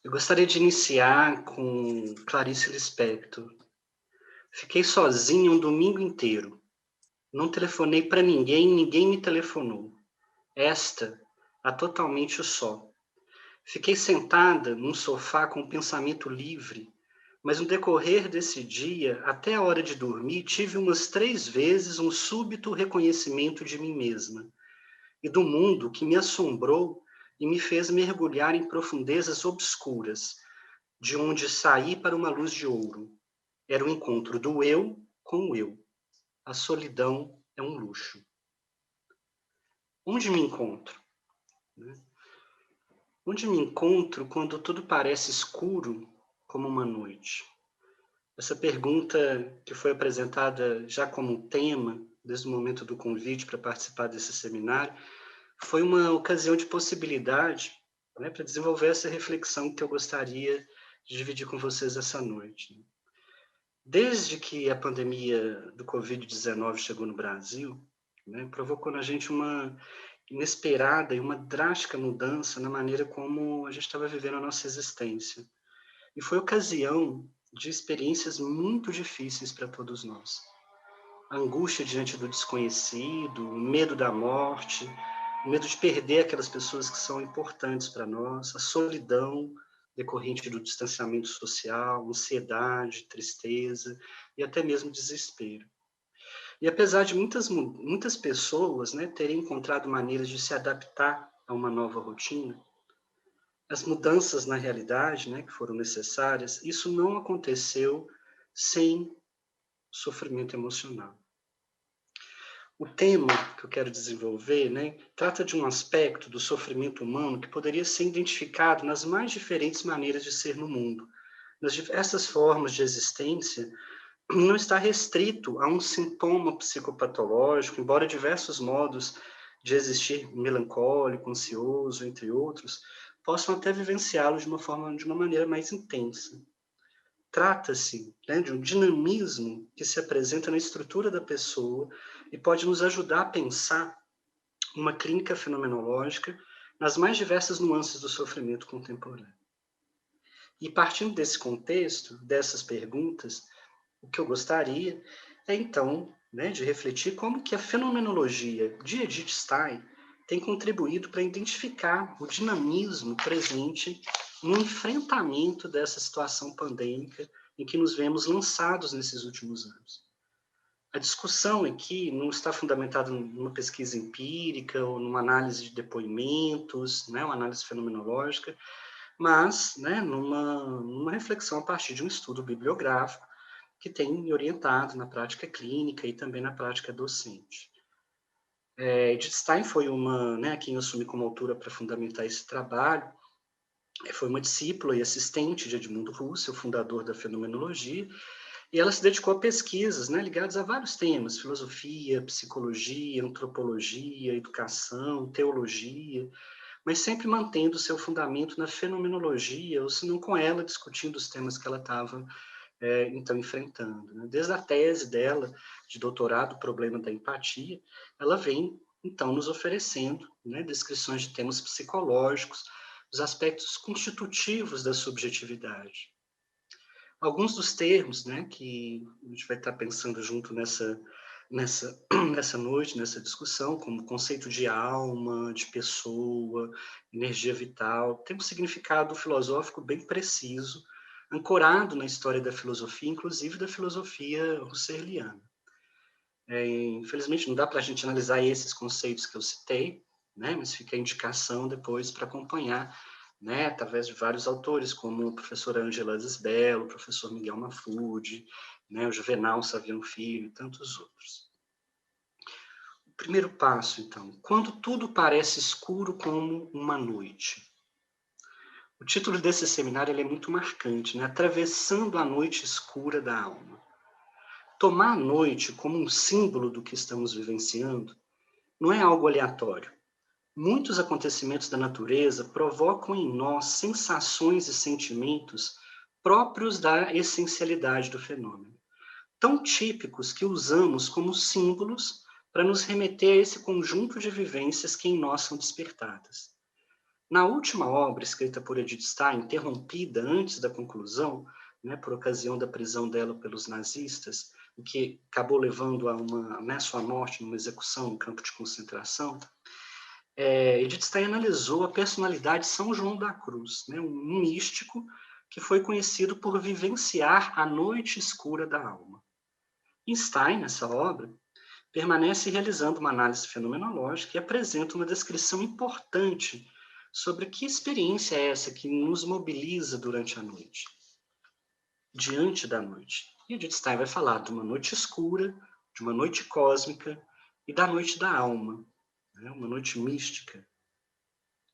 Eu gostaria de iniciar com Clarice Lispector. Fiquei sozinha um domingo inteiro. Não telefonei para ninguém, ninguém me telefonou. Esta, a totalmente só. Fiquei sentada num sofá com o pensamento livre, mas no decorrer desse dia, até a hora de dormir, tive umas 3 vezes um súbito reconhecimento de mim mesma e do mundo que me assombrou e me fez mergulhar em profundezas obscuras, de onde saí para uma luz de ouro. Era o encontro do eu com o eu. A solidão é um luxo. Onde me encontro? Né? Onde me encontro quando tudo parece escuro como uma noite? Essa pergunta que foi apresentada já como tema, desde o momento do convite para participar desse seminário, foi uma ocasião de possibilidade, né, para desenvolver essa reflexão que eu gostaria de dividir com vocês essa noite. Desde que a pandemia do Covid-19 chegou no Brasil, né, provocou na gente uma inesperada e uma drástica mudança na maneira como a gente estava vivendo a nossa existência. E foi ocasião de experiências muito difíceis para todos nós. A angústia diante do desconhecido, o medo da morte, o medo de perder aquelas pessoas que são importantes para nós, a solidão decorrente do distanciamento social, ansiedade, tristeza e até mesmo desespero. E apesar de muitas pessoas, né, terem encontrado maneiras de se adaptar a uma nova rotina, as mudanças na realidade, né, que foram necessárias, isso não aconteceu sem sofrimento emocional. O tema que eu quero desenvolver, né, trata de um aspecto do sofrimento humano que poderia ser identificado nas mais diferentes maneiras de ser no mundo, nas diversas formas de existência. Não está restrito a um sintoma psicopatológico, embora diversos modos de existir melancólico, ansioso, entre outros, possam até vivenciá-lo de uma maneira mais intensa. Trata-se, né, de um dinamismo que se apresenta na estrutura da pessoa e pode nos ajudar a pensar uma clínica fenomenológica nas mais diversas nuances do sofrimento contemporâneo. E partindo desse contexto, dessas perguntas, o que eu gostaria é, então, né, de refletir como que a fenomenologia de Edith Stein tem contribuído para identificar o dinamismo presente no enfrentamento dessa situação pandêmica em que nos vemos lançados nesses últimos anos. A discussão aqui não está fundamentada numa pesquisa empírica ou numa análise de depoimentos, né, uma análise fenomenológica, mas, né, numa reflexão a partir de um estudo bibliográfico que tem me orientado na prática clínica e também na prática docente. Edith Stein foi uma, né, quem eu assumi como autora para fundamentar esse trabalho, foi uma discípula e assistente de Edmundo Husserl, fundador da fenomenologia, e ela se dedicou a pesquisas, né, ligadas a vários temas, filosofia, psicologia, antropologia, educação, teologia, mas sempre mantendo seu fundamento na fenomenologia, ou se não com ela, discutindo os temas que ela estava então enfrentando. Né? Desde a tese dela de doutorado, o problema da empatia, ela vem então nos oferecendo, né, descrições de temas psicológicos, os aspectos constitutivos da subjetividade. Alguns dos termos, né, que a gente vai estar pensando junto nessa noite, nessa discussão, como conceito de alma, de pessoa, energia vital, tem um significado filosófico bem preciso, ancorado na história da filosofia, inclusive da filosofia husserliana. Infelizmente, não dá para a gente analisar esses conceitos que eu citei, né, mas fica a indicação depois para acompanhar, né, através de vários autores, como o professor Ângela Zisbello, o professor Miguel Mafudi, né, o Juvenal Saviano Filho e tantos outros. O primeiro passo, então, quando tudo parece escuro como uma noite. O título desse seminário ele é muito marcante, né? Atravessando a noite escura da alma. Tomar a noite como um símbolo do que estamos vivenciando não é algo aleatório. Muitos acontecimentos da natureza provocam em nós sensações e sentimentos próprios da essencialidade do fenômeno, tão típicos que usamos como símbolos para nos remeter a esse conjunto de vivências que em nós são despertadas. Na última obra escrita por Edith Stein, interrompida antes da conclusão, né, por ocasião da prisão dela pelos nazistas, o que acabou levando a sua morte numa execução no campo de concentração, Edith Stein analisou a personalidade de São João da Cruz, né, um místico que foi conhecido por vivenciar a noite escura da alma. E Stein, nessa obra, permanece realizando uma análise fenomenológica e apresenta uma descrição importante sobre que experiência é essa que nos mobiliza durante a noite, diante da noite. E Edith Stein vai falar de uma noite escura, de uma noite cósmica e da noite da alma, né? Uma noite mística.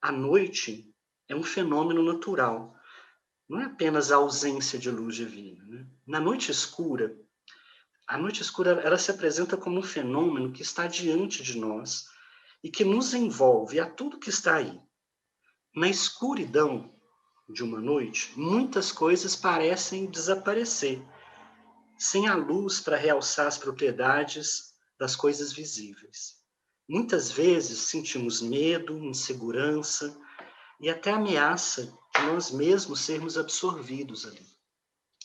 A noite é um fenômeno natural, não é apenas a ausência de luz divina, né? Na noite escura, a noite escura ela se apresenta como um fenômeno que está diante de nós e que nos envolve a tudo que está aí. Na escuridão de uma noite, muitas coisas parecem desaparecer, sem a luz para realçar as propriedades das coisas visíveis. Muitas vezes sentimos medo, insegurança e até ameaça de nós mesmos sermos absorvidos ali.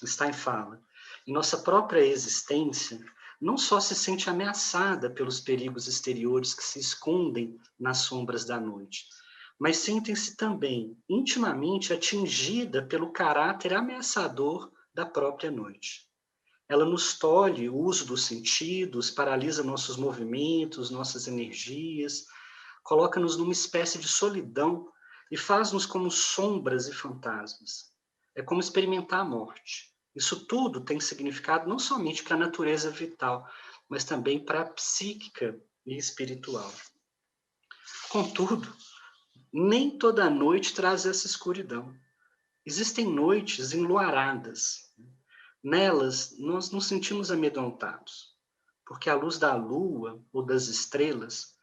Stein fala, em nossa própria existência, não só se sente ameaçada pelos perigos exteriores que se escondem nas sombras da noite, mas sentem-se também intimamente atingida pelo caráter ameaçador da própria noite. Ela nos tolhe o uso dos sentidos, paralisa nossos movimentos, nossas energias, coloca-nos numa espécie de solidão e faz-nos como sombras e fantasmas. É como experimentar a morte. Isso tudo tem significado não somente para a natureza vital, mas também para a psíquica e espiritual. Contudo, nem toda noite traz essa escuridão. Existem noites enluaradas. Nelas, nós nos sentimos amedrontados, porque a luz da lua ou das estrelas,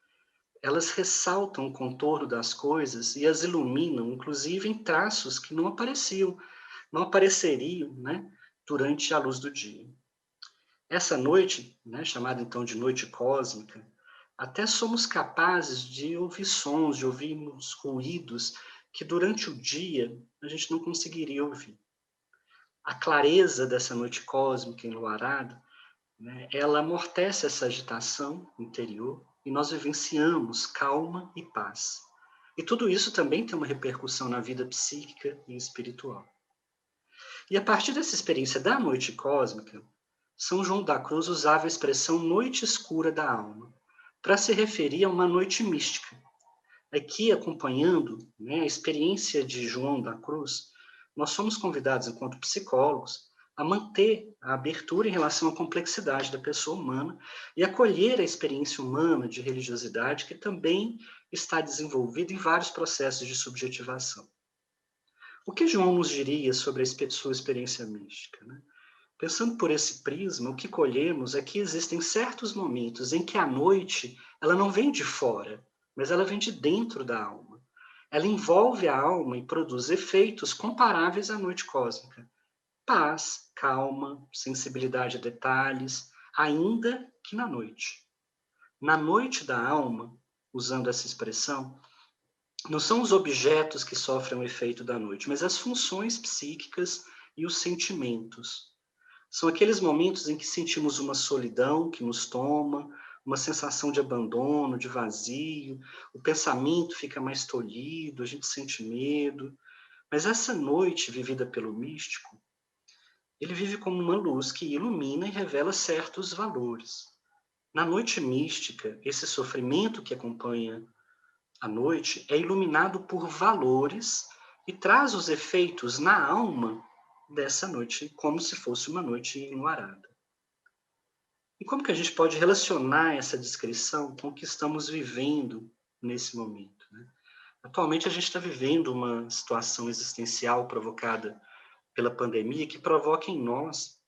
elas ressaltam o contorno das coisas e as iluminam, inclusive em traços que não apareceriam, né, durante a luz do dia. Essa noite, né, chamada então de noite cósmica, até somos capazes de ouvir sons, de ouvirmos ruídos que durante o dia a gente não conseguiria ouvir. A clareza dessa noite cósmica enluarada, né, ela amortece essa agitação interior e nós vivenciamos calma e paz. E tudo isso também tem uma repercussão na vida psíquica e espiritual. E a partir dessa experiência da noite cósmica, São João da Cruz usava a expressão noite escura da alma, para se referir a uma noite mística. Aqui, acompanhando, né, a experiência de João da Cruz, nós somos convidados, enquanto psicólogos, a manter a abertura em relação à complexidade da pessoa humana e acolher a experiência humana de religiosidade que também está desenvolvida em vários processos de subjetivação. O que João nos diria sobre a sua experiência mística, né? Pensando por esse prisma, o que colhemos é que existem certos momentos em que a noite ela não vem de fora, mas ela vem de dentro da alma. Ela envolve a alma e produz efeitos comparáveis à noite cósmica. Paz, calma, sensibilidade a detalhes, ainda que na noite. Na noite da alma, usando essa expressão, não são os objetos que sofrem o efeito da noite, mas as funções psíquicas e os sentimentos. São aqueles momentos em que sentimos uma solidão que nos toma, uma sensação de abandono, de vazio, o pensamento fica mais tolhido, a gente sente medo. Mas essa noite vivida pelo místico, ele vive como uma luz que ilumina e revela certos valores. Na noite mística, esse sofrimento que acompanha a noite é iluminado por valores e traz os efeitos na alma dessa noite, como se fosse uma noite enluarada. E como que a gente pode relacionar essa descrição com o que estamos vivendo nesse momento, né? Atualmente a gente está vivendo uma situação existencial provocada pela pandemia que provoca em nós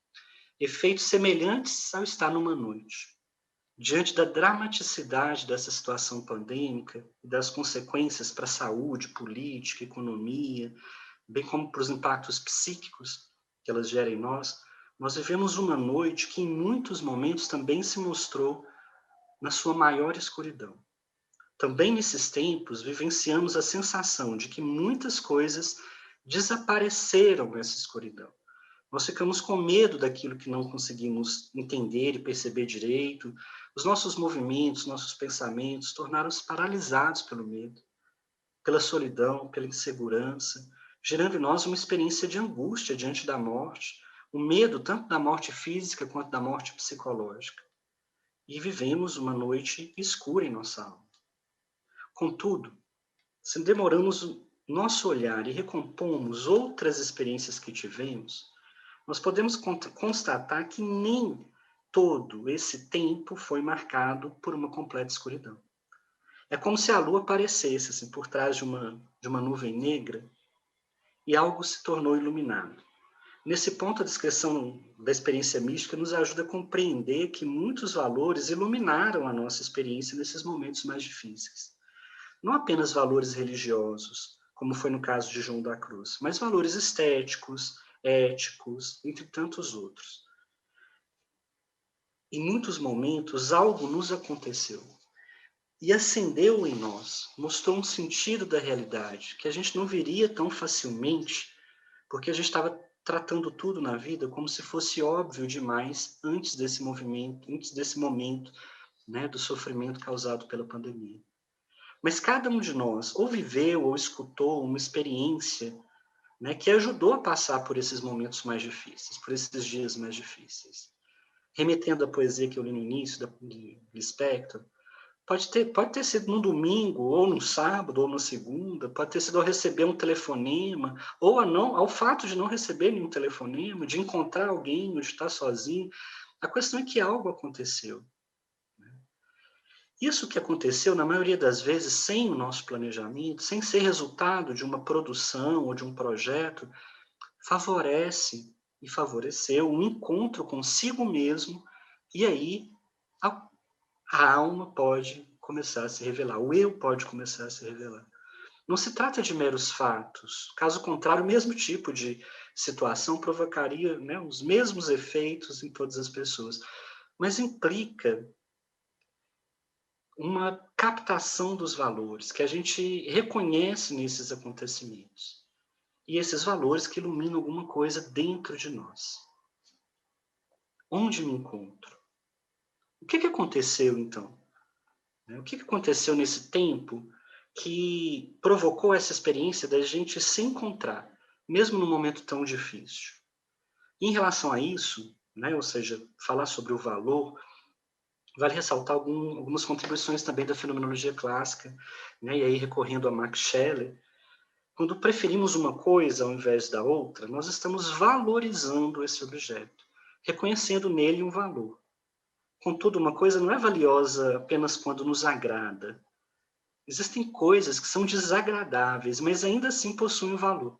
efeitos semelhantes ao estar numa noite. Diante da dramaticidade dessa situação pandêmica e das consequências para a saúde, política, economia, bem como para os impactos psíquicos que elas geram em nós vivemos uma noite que em muitos momentos também se mostrou na sua maior escuridão. Também nesses tempos, vivenciamos a sensação de que muitas coisas desapareceram nessa escuridão. Nós ficamos com medo daquilo que não conseguimos entender e perceber direito. Os nossos movimentos, nossos pensamentos tornaram-se paralisados pelo medo, pela solidão, pela insegurança, gerando em nós uma experiência de angústia diante da morte, o medo tanto da morte física quanto da morte psicológica. E vivemos uma noite escura em nossa alma. Contudo, se demoramos o nosso olhar e recompomos outras experiências que tivemos, nós podemos constatar que nem todo esse tempo foi marcado por uma completa escuridão. É como se a lua aparecesse assim, por trás de uma nuvem negra e algo se tornou iluminado. Nesse ponto, a descrição da experiência mística nos ajuda a compreender que muitos valores iluminaram a nossa experiência nesses momentos mais difíceis. Não apenas valores religiosos, como foi no caso de João da Cruz, mas valores estéticos, éticos, entre tantos outros. Em muitos momentos, algo nos aconteceu e acendeu em nós, mostrou um sentido da realidade que a gente não veria tão facilmente, porque a gente estava tratando tudo na vida como se fosse óbvio demais antes desse movimento, antes desse momento, né, do sofrimento causado pela pandemia. Mas cada um de nós ou viveu ou escutou uma experiência, né, que ajudou a passar por esses momentos mais difíceis, por esses dias mais difíceis. Remetendo à poesia que eu li no início, do Lispector, pode ter sido no domingo, ou no sábado, ou na segunda, pode ter sido ao receber um telefonema, ou ao fato de não receber nenhum telefonema, de encontrar alguém, ou de estar sozinho. A questão é que algo aconteceu. Isso que aconteceu, na maioria das vezes, sem o nosso planejamento, sem ser resultado de uma produção ou de um projeto, favorece e favoreceu um encontro consigo mesmo, e aí a alma pode começar a se revelar, o eu pode começar a se revelar. Não se trata de meros fatos, caso contrário, o mesmo tipo de situação provocaria, né, os mesmos efeitos em todas as pessoas, mas implica uma captação dos valores que a gente reconhece nesses acontecimentos. E esses valores que iluminam alguma coisa dentro de nós. Onde me encontro? O que aconteceu, então? O que aconteceu nesse tempo que provocou essa experiência da gente se encontrar, mesmo num momento tão difícil? Em relação a isso, né, ou seja, falar sobre o valor, vale ressaltar algumas contribuições também da fenomenologia clássica, né, e aí recorrendo a Max Scheler. Quando preferimos uma coisa ao invés da outra, nós estamos valorizando esse objeto, reconhecendo nele um valor. Contudo, uma coisa não é valiosa apenas quando nos agrada. Existem coisas que são desagradáveis, mas ainda assim possuem um valor.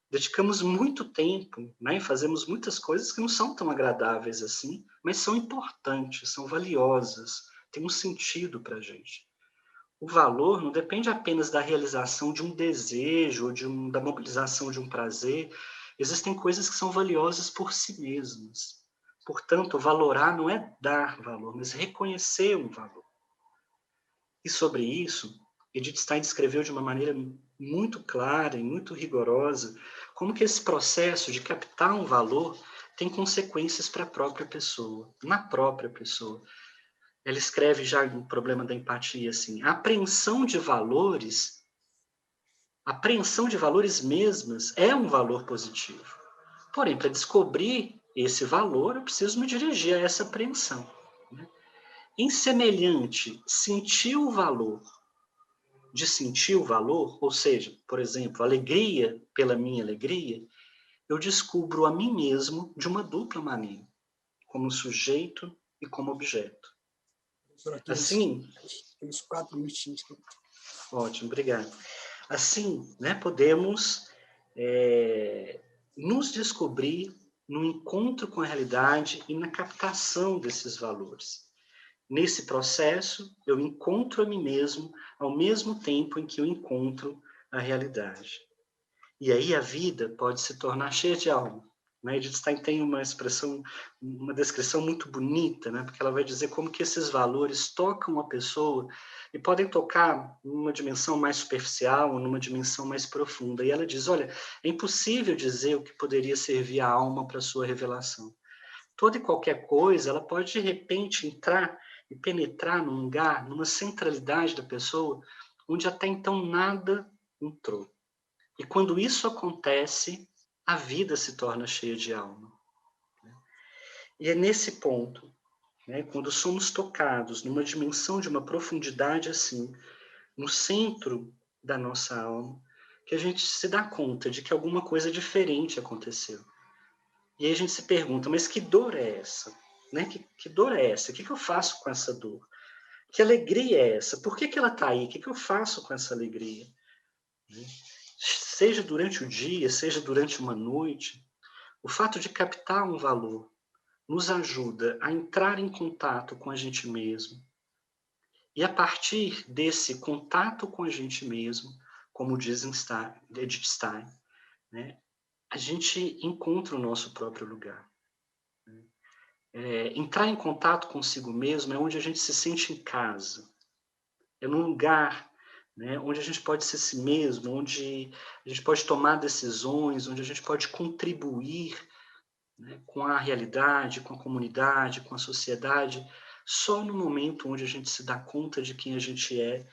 Dedicamos muito tempo, né, e fazemos muitas coisas que não são tão agradáveis assim, mas são importantes, são valiosas, têm um sentido para a gente. O valor não depende apenas da realização de um desejo, ou da mobilização de um prazer. Existem coisas que são valiosas por si mesmas. Portanto, valorar não é dar valor, mas reconhecer um valor. E sobre isso, Edith Stein descreveu de uma maneira muito clara e muito rigorosa como que esse processo de captar um valor tem consequências para a própria pessoa, na própria pessoa. Ela escreve já no problema da empatia assim: a apreensão de valores mesmas é um valor positivo. Porém, para descobrir esse valor, eu preciso me dirigir a essa apreensão. Né? Em semelhante, sentir o valor, ou seja, por exemplo, alegria pela minha alegria, eu descubro a mim mesmo de uma dupla maneira, como sujeito e como objeto. Assim, temos 4 minutinhos. Ótimo, obrigado. Assim, né, podemos nos descobrir no encontro com a realidade e na captação desses valores. Nesse processo, eu encontro a mim mesmo ao mesmo tempo em que eu encontro a realidade. E aí a vida pode se tornar cheia de alma, né? Edith Stein tem uma expressão, uma descrição muito bonita, né? Porque ela vai dizer como que esses valores tocam a pessoa e podem tocar numa dimensão mais superficial ou numa dimensão mais profunda. E ela diz, olha, é impossível dizer o que poderia servir a alma para a sua revelação. Toda e qualquer coisa, ela pode de repente entrar e penetrar num lugar, numa centralidade da pessoa, onde até então nada entrou. E quando isso acontece, a vida se torna cheia de alma. E é nesse ponto, né, quando somos tocados numa dimensão de uma profundidade assim, no centro da nossa alma, que a gente se dá conta de que alguma coisa diferente aconteceu. E aí a gente se pergunta, mas que dor é essa? Né? Que dor é essa? O que eu faço com essa dor? Que alegria é essa? Por que ela está aí? O que eu faço com essa alegria? Seja durante o dia, seja durante uma noite, o fato de captar um valor nos ajuda a entrar em contato com a gente mesmo. E a partir desse contato com a gente mesmo, como diz Edith Stein, né, a gente encontra o nosso próprio lugar. Entrar em contato consigo mesmo é onde a gente se sente em casa. É num lugar, né, onde a gente pode ser si mesmo, onde a gente pode tomar decisões, onde a gente pode contribuir, né, com a realidade, com a comunidade, com a sociedade, só no momento onde a gente se dá conta de quem a gente é,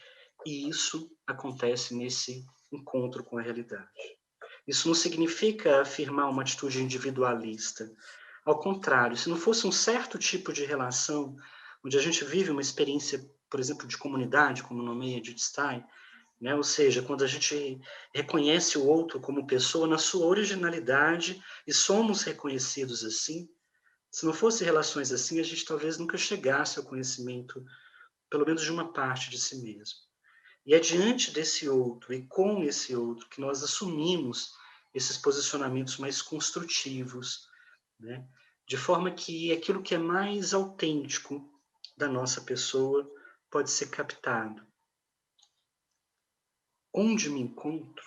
e isso acontece nesse encontro com a realidade. Isso não significa afirmar uma atitude individualista. Ao contrário, se não fosse um certo tipo de relação, onde a gente vive uma experiência, por exemplo, de comunidade, como nomeia Edith Stein, né? Ou seja, quando a gente reconhece o outro como pessoa na sua originalidade e somos reconhecidos assim, se não fosse relações assim, a gente talvez nunca chegasse ao conhecimento, pelo menos de uma parte de si mesmo. E é diante desse outro e com esse outro que nós assumimos esses posicionamentos mais construtivos, né? De forma que aquilo que é mais autêntico da nossa pessoa pode ser captado. Onde me encontro?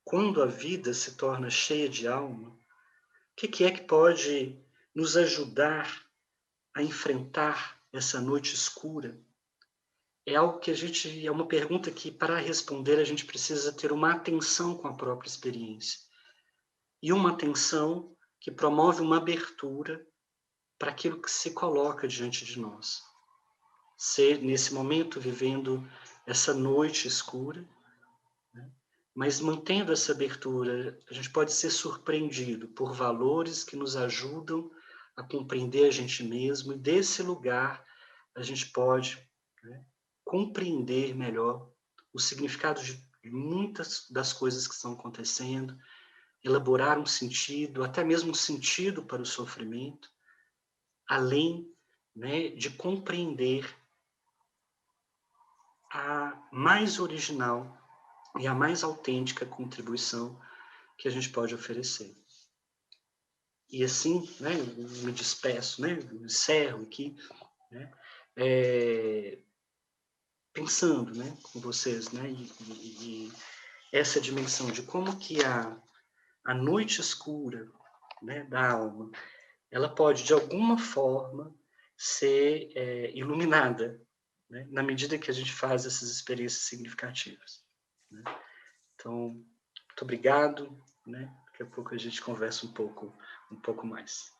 Quando a vida se torna cheia de alma, o que é que pode nos ajudar a enfrentar essa noite escura? É algo que é uma pergunta que, para responder, a gente precisa ter uma atenção com a própria experiência. E uma atenção que promove uma abertura para aquilo que se coloca diante de nós. Ser, nesse momento, vivendo essa noite escura, né? Mas mantendo essa abertura, a gente pode ser surpreendido por valores que nos ajudam a compreender a gente mesmo, e desse lugar a gente pode, né, compreender melhor o significado de muitas das coisas que estão acontecendo, elaborar um sentido, até mesmo um sentido para o sofrimento, além, né, de compreender a mais original e a mais autêntica contribuição que a gente pode oferecer. E assim, né, me despeço, né, encerro aqui, né, pensando, né, com vocês, né, e essa dimensão de como que a noite escura, né, da alma, ela pode, de alguma forma, ser iluminada, né, na medida que a gente faz essas experiências significativas. Né? Então, muito obrigado, né? Daqui a pouco a gente conversa um pouco mais.